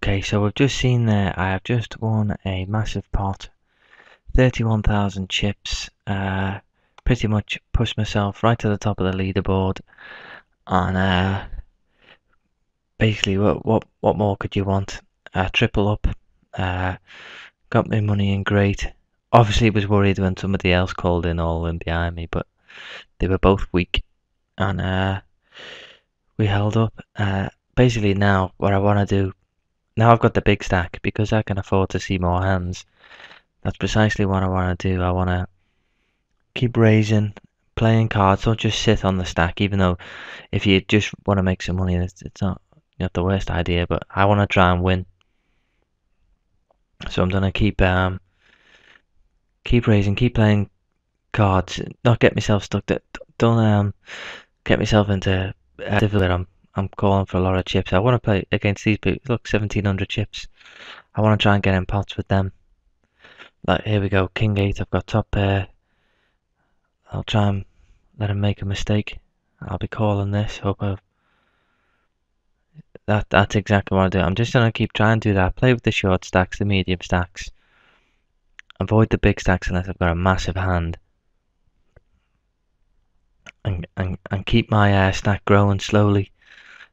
Okay, so we've just seen there, I have just won a massive pot, 31,000 chips, pretty much pushed myself right to the top of the leaderboard, and basically what more could you want? Triple up, got my money in great. Obviously was worried when somebody else called in all in behind me, but they were both weak, and we held up. Basically now, what I want to do, now I've got the big stack, because I can afford to see more hands. That's precisely what I want to do. I want to keep raising, playing cards, don't just sit on the stack, even though if you just want to make some money, it's not the worst idea, but I want to try and win. So I'm going to keep raising, keep playing cards, not get myself stuck, don't get myself into difficult. I'm calling for a lot of chips. I want to play against these people. Look, 1700 chips. I want to try and get in pots with them. Like, here we go, King 8, I've got top pair. I'll try and let him make a mistake. I'll be calling this. That's exactly what I do. I'm just gonna keep trying to do that. Play with the short stacks, the medium stacks. Avoid the big stacks unless I've got a massive hand. And keep my stack growing slowly.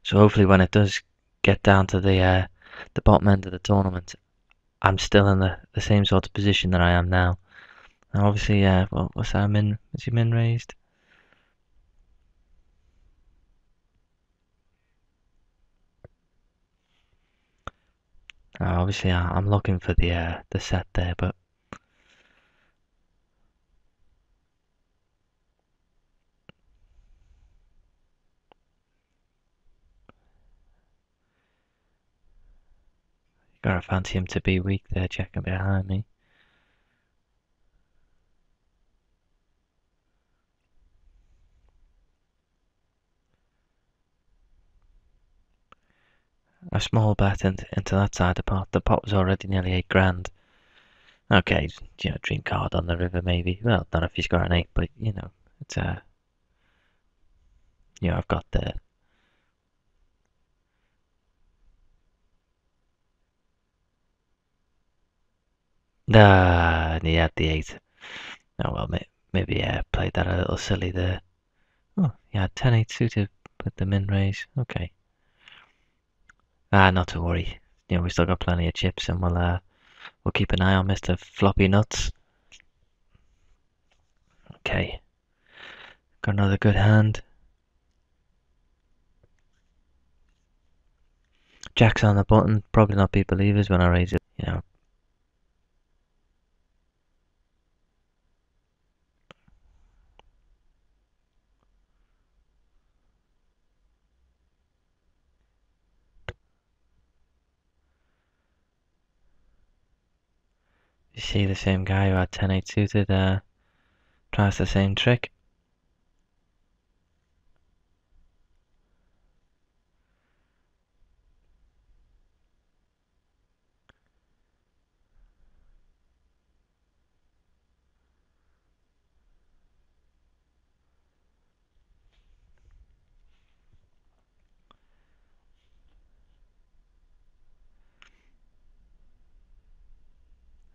So hopefully when it does get down to the bottom end of the tournament, I'm still in the same sort of position that I am now. And obviously, what's our min? Is your min raised? Obviously, I'm looking for the set there, but gotta fancy him to be weak there, checking behind me. A small bet into that side of the pot. The pot was already nearly 8 grand. Okay, dream card on the river maybe. Well, not if he's got an 8, but it's I've got the. And he had the 8. Oh well, maybe played that a little silly there. Oh, yeah, 10-8 suited with the min raise. Okay. Not to worry. We still got plenty of chips, and we'll keep an eye on Mr. Floppy Nuts. Okay. Got another good hand. Jacks on the button. Probably not be believers when I raise it. You see the same guy who had 10-8 suited tries the same trick.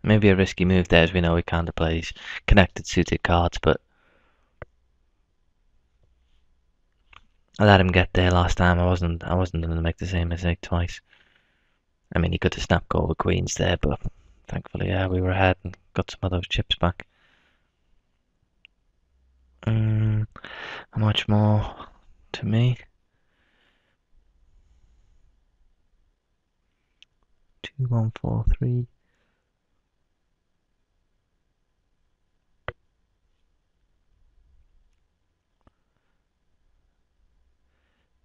Maybe a risky move there, as we know he kind of plays connected suited cards, but I let him get there last time. I wasn't going to make the same mistake twice. I mean, he could have snapped all the queens there, but thankfully, we were ahead and got some of those chips back. How much more to me? 2143.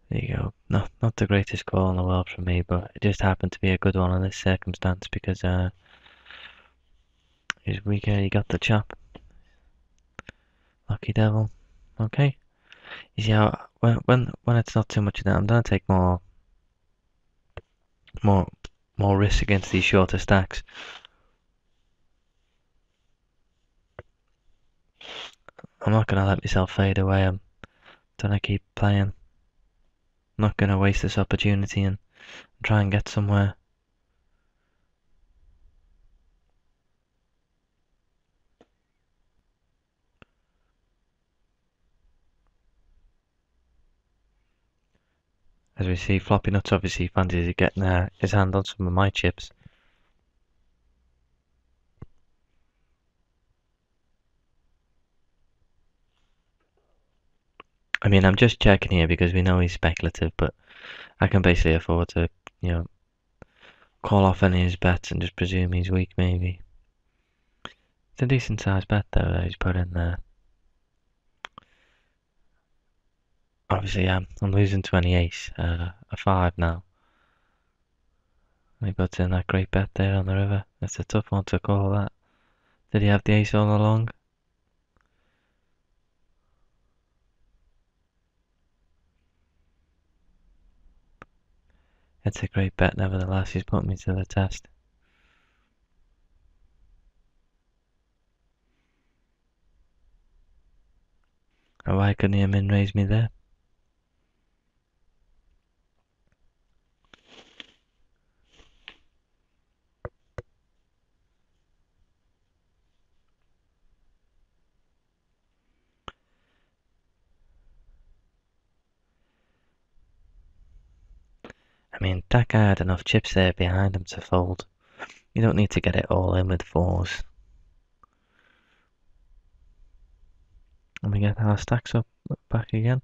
There you go. Not the greatest call in the world from me, but it just happened to be a good one in this circumstance because he's weaker. He got the chop. Lucky devil. Okay. You see how when it's not too much of that, I'm gonna take more risk against these shorter stacks. I'm not gonna let myself fade away. I'm gonna keep playing. I'm not gonna waste this opportunity and try and get somewhere. As we see, Floppy Nuts obviously fancies getting his hand on some of my chips. I mean, I'm just checking here because we know he's speculative, but I can basically afford to, you know, call off any of his bets and just presume he's weak, maybe. It's a decent sized bet, though, that he's put in there. Obviously, I'm losing 28, a 5 now. He puts in that great bet there on the river. It's a tough one to call, that. Did he have the ace all along? It's a great bet, nevertheless. He's put me to the test. And why couldn't he have min raised me there? I mean, that guy had enough chips there behind him to fold. You don't need to get it all in with 4s. And we get our stacks up back again.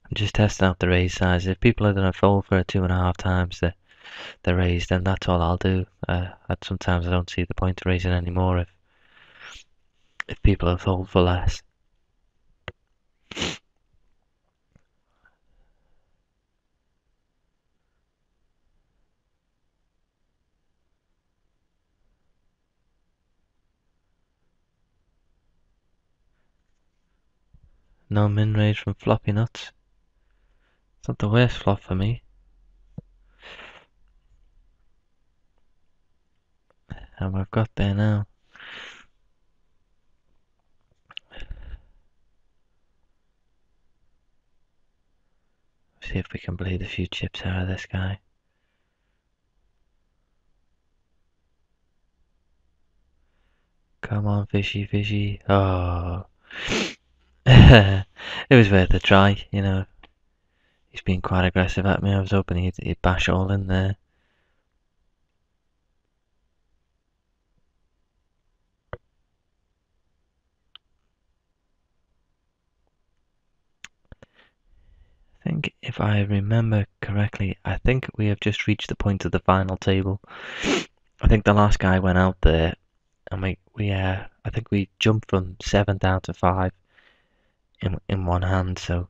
I'm just testing out the raise size. If people are going to fold for 2.5 times the raise, then that's all I'll do. Sometimes I don't see the point of raising anymore if people are fold for less. No min raise from Floppy Nuts. It's not the worst flop for me. And we've got there now. See if we can bleed a few chips out of this guy. Come on, fishy, fishy. Oh. It was worth a try, you know. He's been quite aggressive at me. I was hoping he'd bash all in there. I think if I remember correctly, I think we have just reached the point of the final table. I think the last guy went out there, and I think we jumped from 7 down to 5 in one hand. So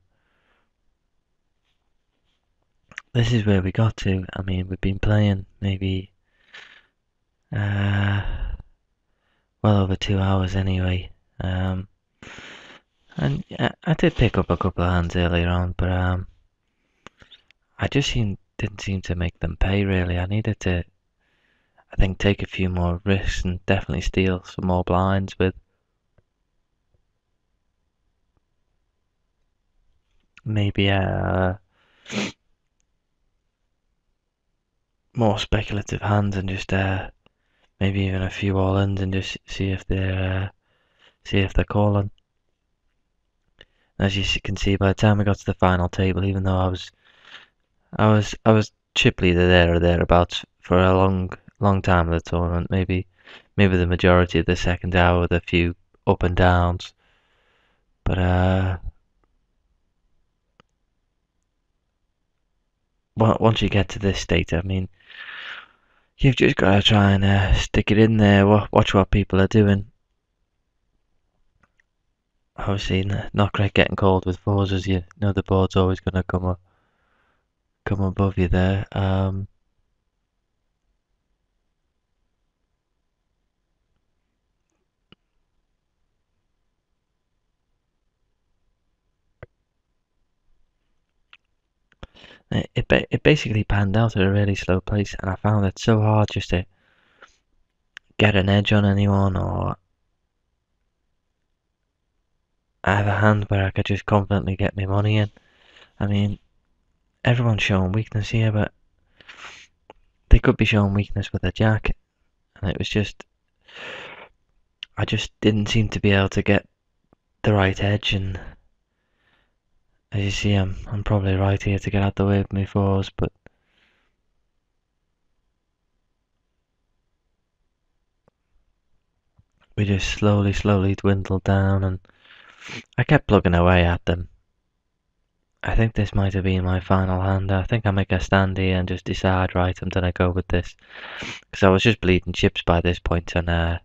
this is where we got to. I mean, we've been playing maybe well over 2 hours anyway. And yeah, I did pick up a couple of hands earlier on, but I just didn't seem to make them pay really. I needed to, I think, take a few more risks and definitely steal some more blinds with maybe more speculative hands and just maybe even a few all-ins and just see if they're calling. As you can see, by the time we got to the final table, even though I was chip leader there or thereabouts for a long time of the tournament, maybe the majority of the second hour with a few up and downs, but once you get to this state, I mean, you've just got to try and stick it in there. Watch what people are doing. Obviously, not great getting called with 4s, as you know the board's always going to come above you there. It basically panned out at a really slow pace, and I found it so hard just to get an edge on anyone or have a hand where I could just confidently get my money in. I mean, everyone's showing weakness here, but they could be showing weakness with a jack, and it was just I just didn't seem to be able to get the right edge, and as you see, I'm probably right here to get out the way of my fours, but we just slowly dwindled down, and I kept plugging away at them. I think this might have been my final hand. I think I make a stand here and just decide, right, I'm gonna go with this, because I was just bleeding chips by this point, and there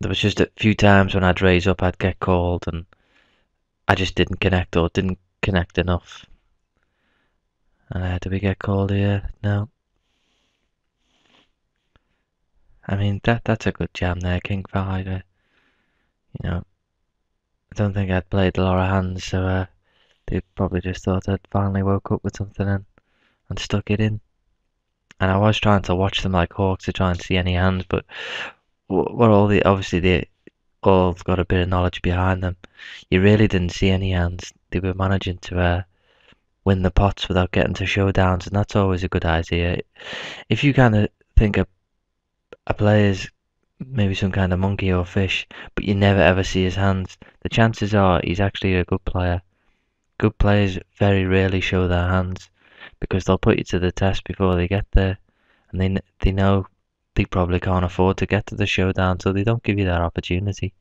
was just a few times when I'd raise up, I'd get called, and I just didn't connect or didn't connect enough. Did we get called here? No. I mean, that's a good jam there, King 5. You know, I don't think I'd played a lot of hands, so they probably just thought I'd finally woke up with something and stuck it in. And I was trying to watch them like hawks to try and see any hands, but what all the obviously they all got a bit of knowledge behind them. You really didn't see any hands. They were managing to win the pots without getting to showdowns, and that's always a good idea. If you kind of think a player's maybe some kind of monkey or fish, but you never ever see his hands, the chances are he's actually a good player. Good players very rarely show their hands because they'll put you to the test before they get there, and they know they probably can't afford to get to the showdown, so they don't give you that opportunity,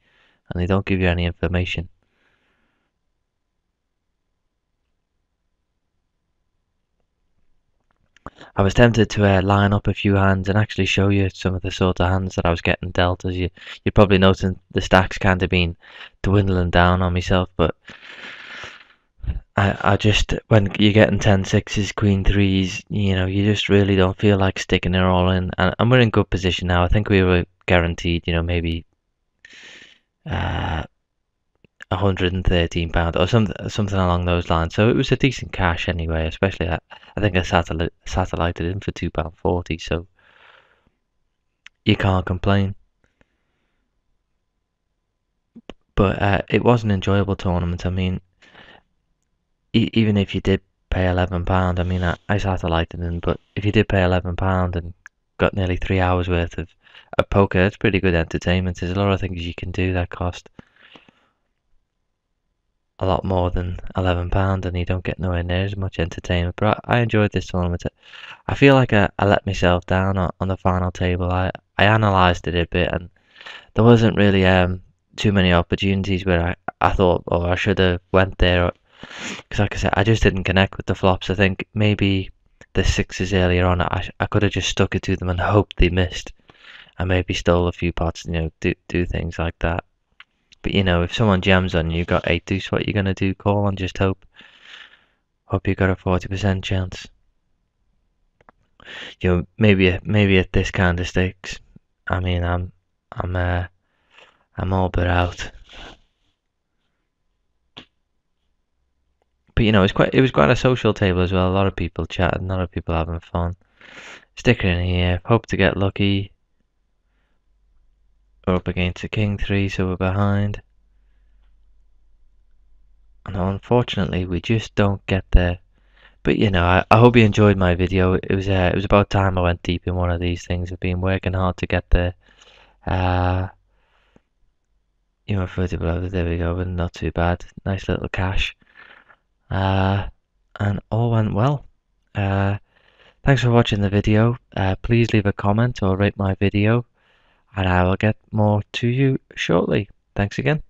and they don't give you any information. I was tempted to line up a few hands and actually show you some of the sort of hands that I was getting dealt. As you're probably noticing, the stacks kind of been dwindling down on myself, but I just, when you're getting 10 sixes, queen threes, you just really don't feel like sticking it all in. And we're in good position now. I think we were guaranteed, maybe £113 or something along those lines. So it was a decent cash anyway. Especially I think I satellited in for £2.40. So you can't complain. But it was an enjoyable tournament. I mean, even if you did pay £11, I mean, I satellited in, but if you did pay £11 and got nearly 3 hours worth of poker, that's pretty good entertainment. There's a lot of things you can do that cost a lot more than £11, and you don't get nowhere near as much entertainment. But I enjoyed this tournament. I feel like I let myself down on the final table. I analysed it a bit, and there wasn't really too many opportunities where I thought, oh, I should have went there. Because like I said, I just didn't connect with the flops. I think maybe the sixes earlier on, I could have just stuck it to them and hoped they missed. I maybe stole a few pots, do things like that. But if someone jams on you, got 8 deuce, what you gonna do? Call and just hope you got a 40% chance. Maybe at this kind of stakes. I mean, I'm all but out. But it was quite a social table as well. A lot of people chatting, a lot of people having fun. Stick it in here. Hope to get lucky. We're up against a king 3, so we're behind. And unfortunately, we just don't get there. But I hope you enjoyed my video. It was about time I went deep in one of these things. I've been working hard to get there. 30 below. There we go. But not too bad. Nice little cash. And all went well. Thanks for watching the video. Please leave a comment or rate my video, and I will get more to you shortly. Thanks again.